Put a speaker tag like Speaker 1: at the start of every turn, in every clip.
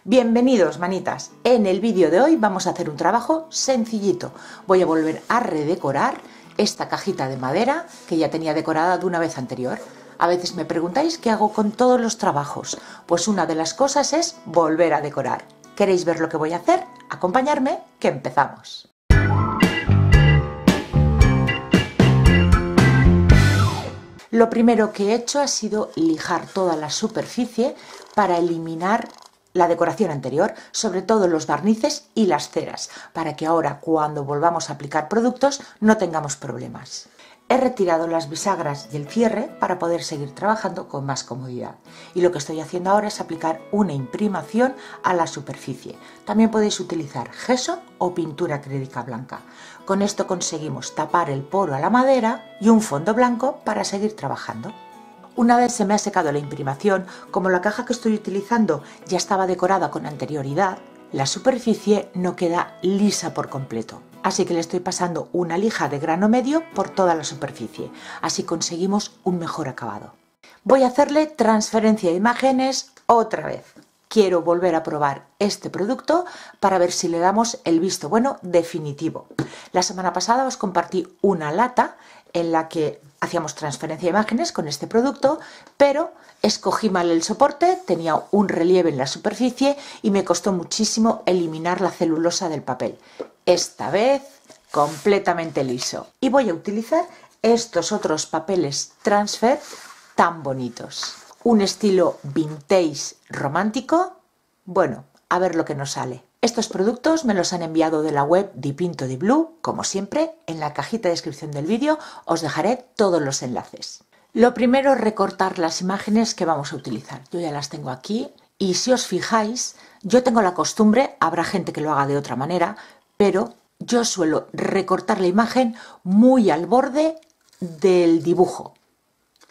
Speaker 1: Bienvenidos, manitas. En el vídeo de hoy vamos a hacer un trabajo sencillito. Voy a volver a redecorar esta cajita de madera que ya tenía decorada de una vez anterior. A veces me preguntáis qué hago con todos los trabajos. Pues una de las cosas es volver a decorar. ¿Queréis ver lo que voy a hacer? Acompañarme, que empezamos. Lo primero que he hecho ha sido lijar toda la superficie para eliminar la decoración anterior, sobre todo los barnices y las ceras, para que ahora cuando volvamos a aplicar productos no tengamos problemas. He retirado las bisagras y el cierre para poder seguir trabajando con más comodidad. Y lo que estoy haciendo ahora es aplicar una imprimación a la superficie. También podéis utilizar gesso o pintura acrílica blanca. Con esto conseguimos tapar el poro a la madera y un fondo blanco para seguir trabajando. Una vez se me ha secado la imprimación, como la caja que estoy utilizando ya estaba decorada con anterioridad, la superficie no queda lisa por completo. Así que le estoy pasando una lija de grano medio por toda la superficie. Así conseguimos un mejor acabado. Voy a hacerle transferencia de imágenes otra vez. Quiero volver a probar este producto para ver si le damos el visto bueno definitivo. La semana pasada os compartí una lata en la que hacíamos transferencia de imágenes con este producto, pero escogí mal el soporte, tenía un relieve en la superficie y me costó muchísimo eliminar la celulosa del papel. Esta vez completamente liso. Y voy a utilizar estos otros papeles transfer tan bonitos. Un estilo vintage romántico. Bueno, a ver lo que nos sale. Estos productos me los han enviado de la web Dipinto di Blu. Como siempre, en la cajita de descripción del vídeo os dejaré todos los enlaces. Lo primero es recortar las imágenes que vamos a utilizar. Yo ya las tengo aquí y si os fijáis, yo tengo la costumbre, habrá gente que lo haga de otra manera, pero yo suelo recortar la imagen muy al borde del dibujo.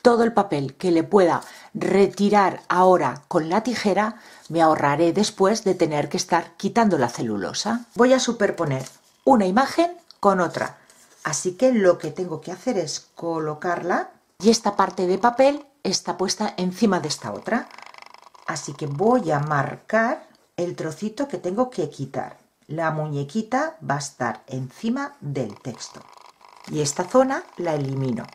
Speaker 1: Todo el papel que le pueda retirar ahora con la tijera me ahorraré después de tener que estar quitando la celulosa. Voy a superponer una imagen con otra, así que lo que tengo que hacer es colocarla y esta parte de papel está puesta encima de esta otra. Así que voy a marcar el trocito que tengo que quitar. La muñequita va a estar encima del texto y esta zona la elimino.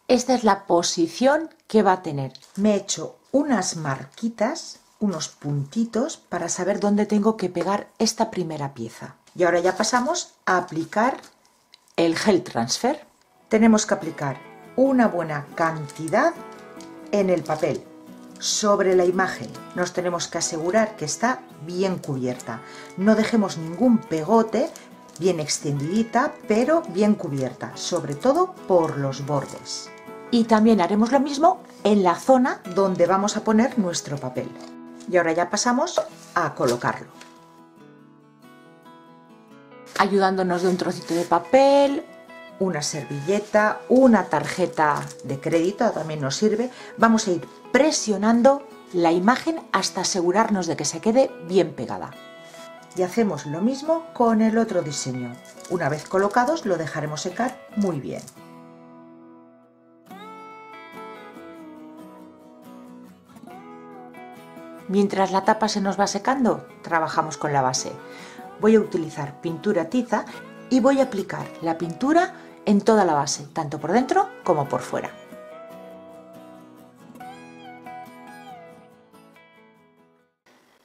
Speaker 1: Esta es la posición que va a tener. Me he hecho unas marquitas, unos puntitos para saber dónde tengo que pegar esta primera pieza. Y ahora ya pasamos a aplicar el gel transfer. Tenemos que aplicar una buena cantidad en el papel. Sobre la imagen nos tenemos que asegurar que está bien cubierta. No dejemos ningún pegote, bien extendidita, pero bien cubierta, sobre todo por los bordes. Y también haremos lo mismo en la zona donde vamos a poner nuestro papel. Y ahora ya pasamos a colocarlo. Ayudándonos de un trocito de papel, una servilleta, una tarjeta de crédito también nos sirve. Vamos a ir presionando la imagen hasta asegurarnos de que se quede bien pegada. Y hacemos lo mismo con el otro diseño. Una vez colocados lo dejaremos secar muy bien. Mientras la tapa se nos va secando, trabajamos con la base. Voy a utilizar pintura tiza y voy a aplicar la pintura en toda la base, tanto por dentro como por fuera.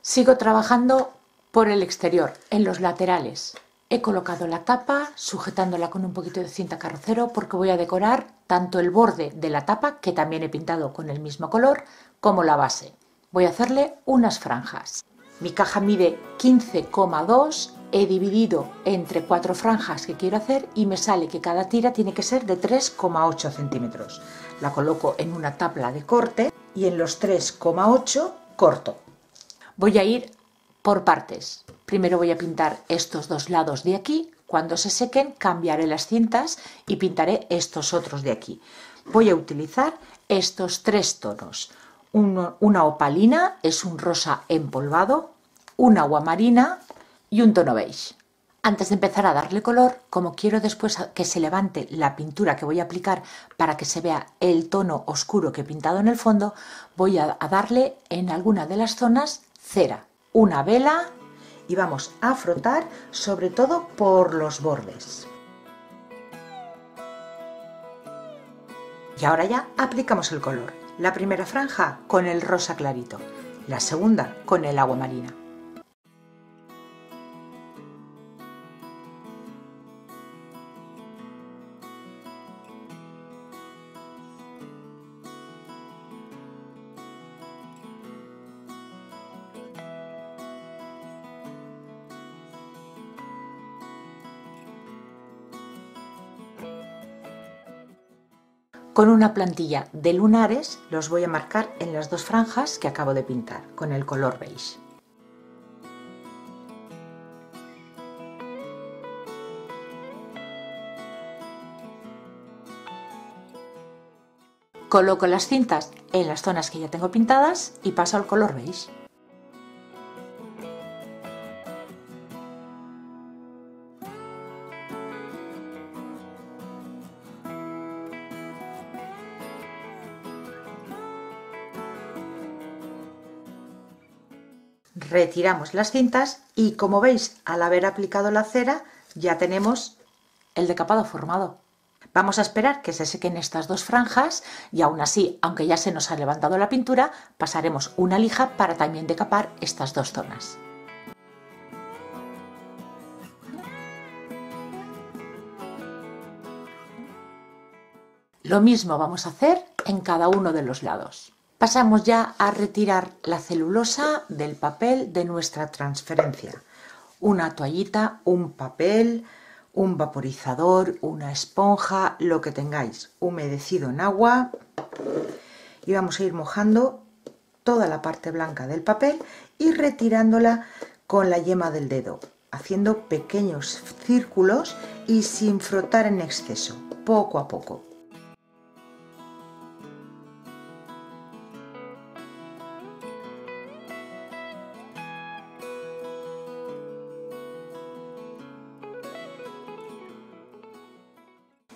Speaker 1: Sigo trabajando por el exterior, en los laterales. He colocado la tapa sujetándola con un poquito de cinta carrocero porque voy a decorar tanto el borde de la tapa, que también he pintado con el mismo color, como la base. Voy a hacerle unas franjas. Mi caja mide 15,2, he dividido entre 4 franjas que quiero hacer y me sale que cada tira tiene que ser de 3,8 centímetros. La coloco en una tabla de corte y en los 3,8 corto. Voy a ir por partes. Primero voy a pintar estos dos lados de aquí. Cuando se sequen cambiaré las cintas y pintaré estos otros de aquí. Voy a utilizar estos 3 tonos. Una opalina, es un rosa empolvado, un agua marina y un tono beige. Antes de empezar a darle color, como quiero después que se levante la pintura que voy a aplicar para que se vea el tono oscuro que he pintado en el fondo, voy a darle en alguna de las zonas cera, una vela, y vamos a frotar sobre todo por los bordes. Y ahora ya aplicamos el color. La primera franja con el rosa clarito, la segunda con el agua marina. Con una plantilla de lunares los voy a marcar en las dos franjas que acabo de pintar con el color beige. Coloco las cintas en las zonas que ya tengo pintadas y paso al color beige. Retiramos las cintas y, como veis, al haber aplicado la cera ya tenemos el decapado formado. Vamos a esperar que se sequen estas dos franjas y aún así, aunque ya se nos ha levantado la pintura, pasaremos una lija para también decapar estas dos zonas. Lo mismo vamos a hacer en cada uno de los lados. Pasamos ya a retirar la celulosa del papel de nuestra transferencia. Una toallita, un papel, un vaporizador, una esponja, lo que tengáis humedecido en agua, y vamos a ir mojando toda la parte blanca del papel y retirándola con la yema del dedo, haciendo pequeños círculos y sin frotar en exceso, poco a poco.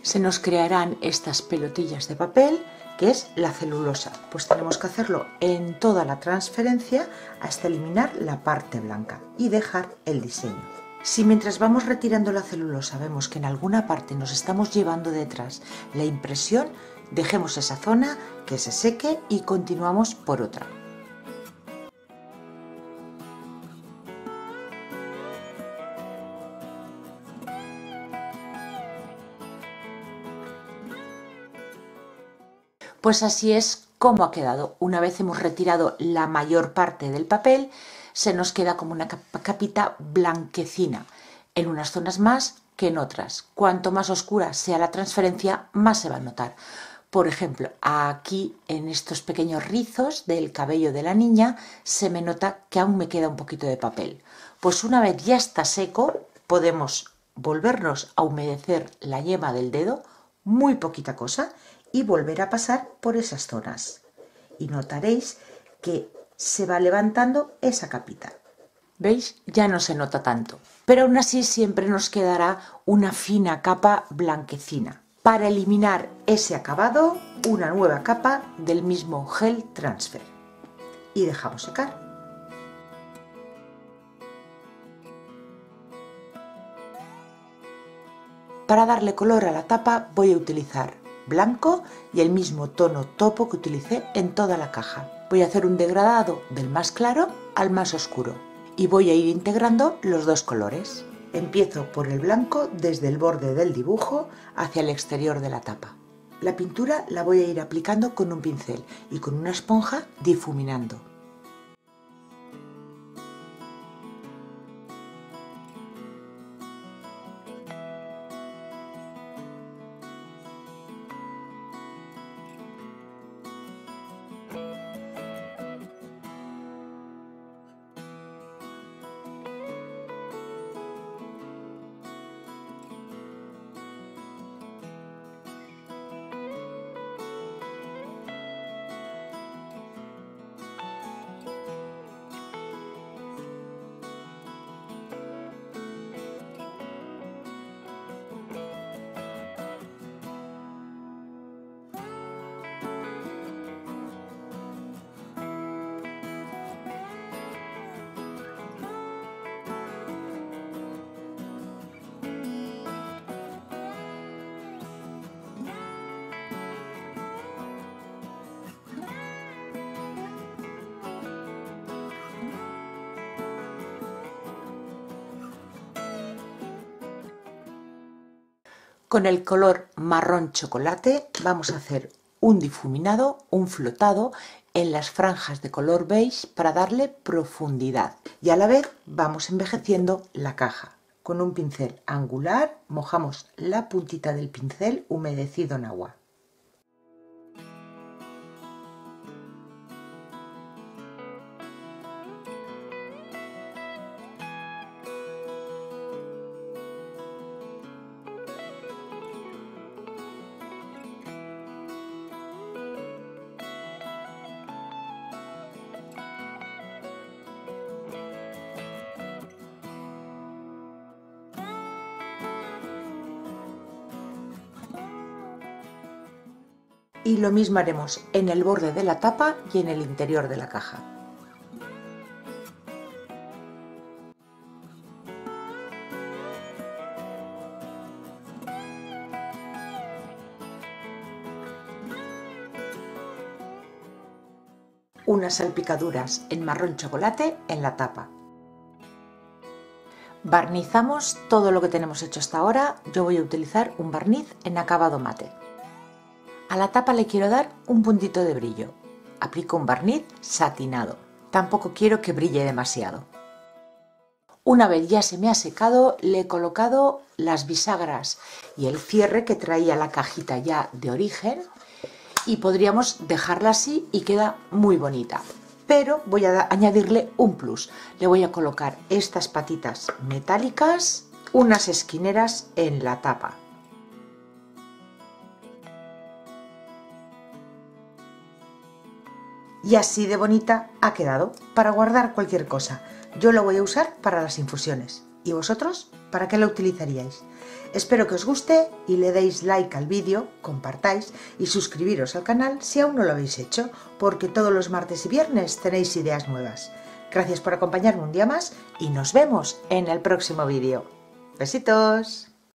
Speaker 1: Se nos crearán estas pelotillas de papel, que es la celulosa, pues tenemos que hacerlo en toda la transferencia hasta eliminar la parte blanca y dejar el diseño. Si mientras vamos retirando la celulosa vemos que en alguna parte nos estamos llevando detrás la impresión, dejemos esa zona que se seque y continuamos por otra. Pues así es como ha quedado. Una vez hemos retirado la mayor parte del papel, se nos queda como una capita blanquecina, en unas zonas más que en otras. Cuanto más oscura sea la transferencia, más se va a notar. Por ejemplo, aquí en estos pequeños rizos del cabello de la niña se me nota que aún me queda un poquito de papel. Pues una vez ya está seco, podemos volvernos a humedecer la yema del dedo, muy poquita cosa, y volver a pasar por esas zonas. Y notaréis que se va levantando esa capita. ¿Veis? Ya no se nota tanto. Pero aún así siempre nos quedará una fina capa blanquecina. Para eliminar ese acabado, una nueva capa del mismo gel transfer. Y dejamos secar. Para darle color a la tapa voy a utilizar blanco y el mismo tono topo que utilicé en toda la caja. Voy a hacer un degradado del más claro al más oscuro y voy a ir integrando los dos colores. Empiezo por el blanco desde el borde del dibujo hacia el exterior de la tapa. La pintura la voy a ir aplicando con un pincel y con una esponja difuminando. Con el color marrón chocolate vamos a hacer un difuminado, un flotado en las franjas de color beige para darle profundidad, y a la vez vamos envejeciendo la caja. Con un pincel angular mojamos la puntita del pincel humedecido en agua. Y lo mismo haremos en el borde de la tapa y en el interior de la caja. Unas salpicaduras en marrón chocolate en la tapa. Barnizamos todo lo que tenemos hecho hasta ahora. Yo voy a utilizar un barniz en acabado mate. A la tapa le quiero dar un puntito de brillo. Aplico un barniz satinado. Tampoco quiero que brille demasiado. Una vez ya se me ha secado, le he colocado las bisagras y el cierre que traía la cajita ya de origen, y podríamos dejarla así y queda muy bonita. Pero voy a añadirle un plus. Le voy a colocar estas patitas metálicas, unas esquineras en la tapa. Y así de bonita ha quedado para guardar cualquier cosa. Yo lo voy a usar para las infusiones. ¿Y vosotros? ¿Para qué lo utilizaríais? Espero que os guste y le deis like al vídeo, compartáis y suscribiros al canal si aún no lo habéis hecho, porque todos los martes y viernes tenéis ideas nuevas. Gracias por acompañarme un día más y nos vemos en el próximo vídeo. ¡Besitos!